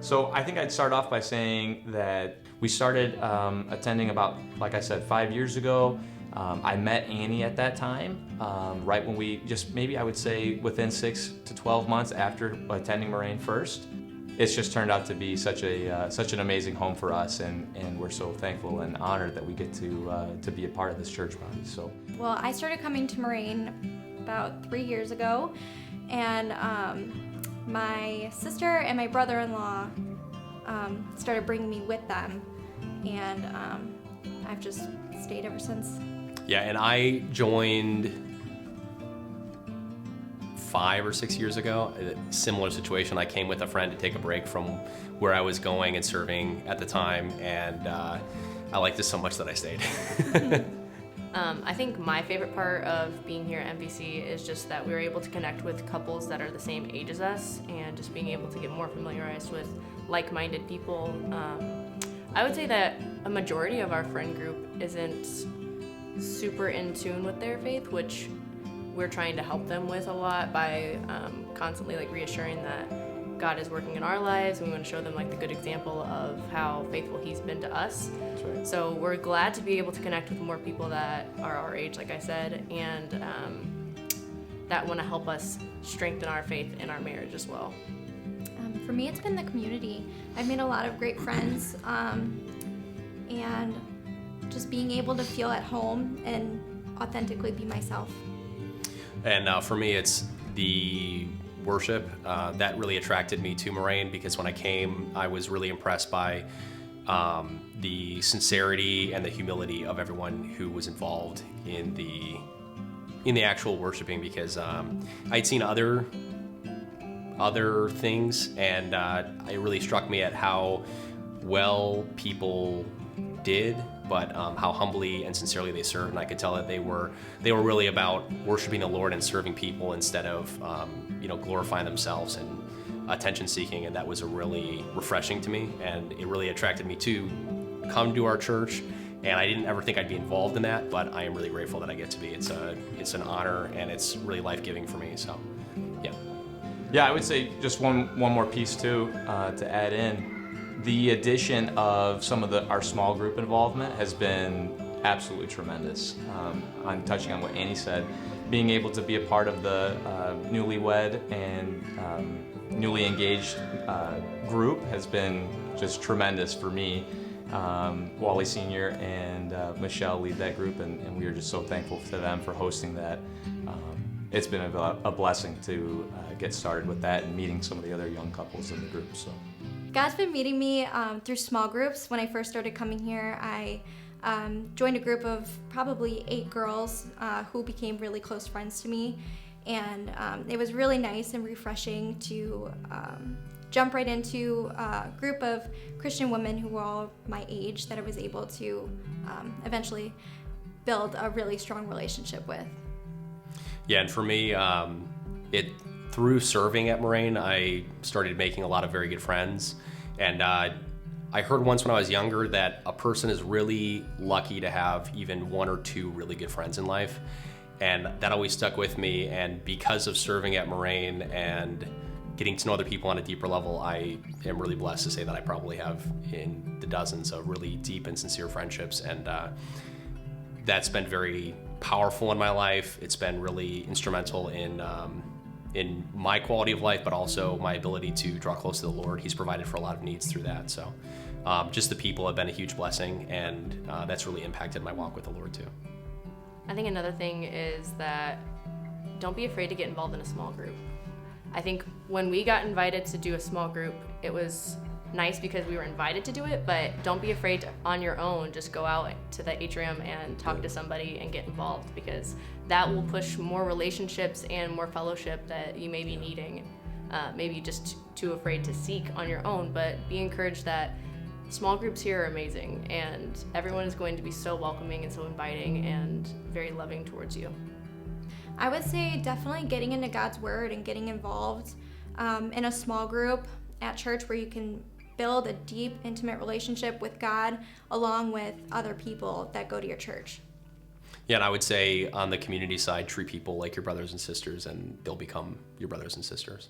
So I think I'd start off by saying that we started attending about, like I said, 5 years ago. I met Annie at that time, right when we maybe I would say within 6 to 12 months after attending Moraine first. It's just turned out to be such an amazing home for us, and we're so thankful and honored that we get to be a part of this church body. So, well, I started coming to Moraine about 3 years ago, and my sister and my brother-in-law started bringing me with them, and I've just stayed ever since. Yeah, and I joined 5 or 6 years ago. A similar situation. I came with a friend to take a break from where I was going and serving at the time, and I liked this so much that I stayed. I think my favorite part of being here at MVC is just that we were able to connect with couples that are the same age as us, and just being able to get more familiarized with like-minded people. I would say that a majority of our friend group isn't super in tune with their faith, which we're trying to help them with a lot by constantly reassuring that God is working in our lives, and we want to show them the good example of how faithful He's been to us. that's right. So we're glad to be able to connect with more people that are our age, like I said, and that want to help us strengthen our faith in our marriage as well. For me, it's been the community. I've made a lot of great friends, and just being able to feel at home and authentically be myself. And for me, it's the worship that really attracted me to Moraine, because when I came, I was really impressed by the sincerity and the humility of everyone who was involved in the actual worshiping, because I'd seen other things, and it really struck me at how well people did, but how humbly and sincerely they served. And I could tell that they were really about worshiping the Lord and serving people instead of glorifying themselves and attention seeking. And that was really refreshing to me, and it really attracted me to come to our church. And I didn't ever think I'd be involved in that, but I am really grateful that I get to be. It's an honor, and it's really life-giving for me. So, yeah. Yeah, I would say just one more piece too to add in. The addition of some of our small group involvement has been absolutely tremendous. I'm touching on what Annie said. Being able to be a part of the newlywed and newly engaged group has been just tremendous for me. Wally Sr. and Michelle lead that group, and we are just so thankful to them for hosting that. It's been a blessing to get started with that and meeting some of the other young couples in the group. So, God's been meeting me through small groups. When I first started coming here, I joined a group of probably 8 girls who became really close friends to me, and it was really nice and refreshing to jump right into a group of Christian women who were all my age that I was able to eventually build a really strong relationship with. Yeah, and for me, through serving at Moraine, I started making a lot of very good friends. And I heard once when I was younger that a person is really lucky to have even 1 or 2 really good friends in life. And that always stuck with me. And because of serving at Moraine and getting to know other people on a deeper level, I am really blessed to say that I probably have in the dozens of really deep and sincere friendships. And that's been very powerful in my life. It's been really instrumental in my quality of life, but also my ability to draw close to the Lord. He's provided for a lot of needs through that. So just the people have been a huge blessing, and that's really impacted my walk with the Lord too. I think another thing is that don't be afraid to get involved in a small group. I think when we got invited to do a small group, it was nice because we were invited to do it, but don't be afraid to, on your own, just go out to the atrium and talk to somebody and get involved, because that will push more relationships and more fellowship that you may be needing. Maybe just too afraid to seek on your own, but be encouraged that small groups here are amazing, and everyone is going to be so welcoming and so inviting and very loving towards you. I would say definitely getting into God's Word and getting involved in a small group at church where you can build a deep, intimate relationship with God along with other people that go to your church. Yeah, and I would say on the community side, treat people like your brothers and sisters, and they'll become your brothers and sisters.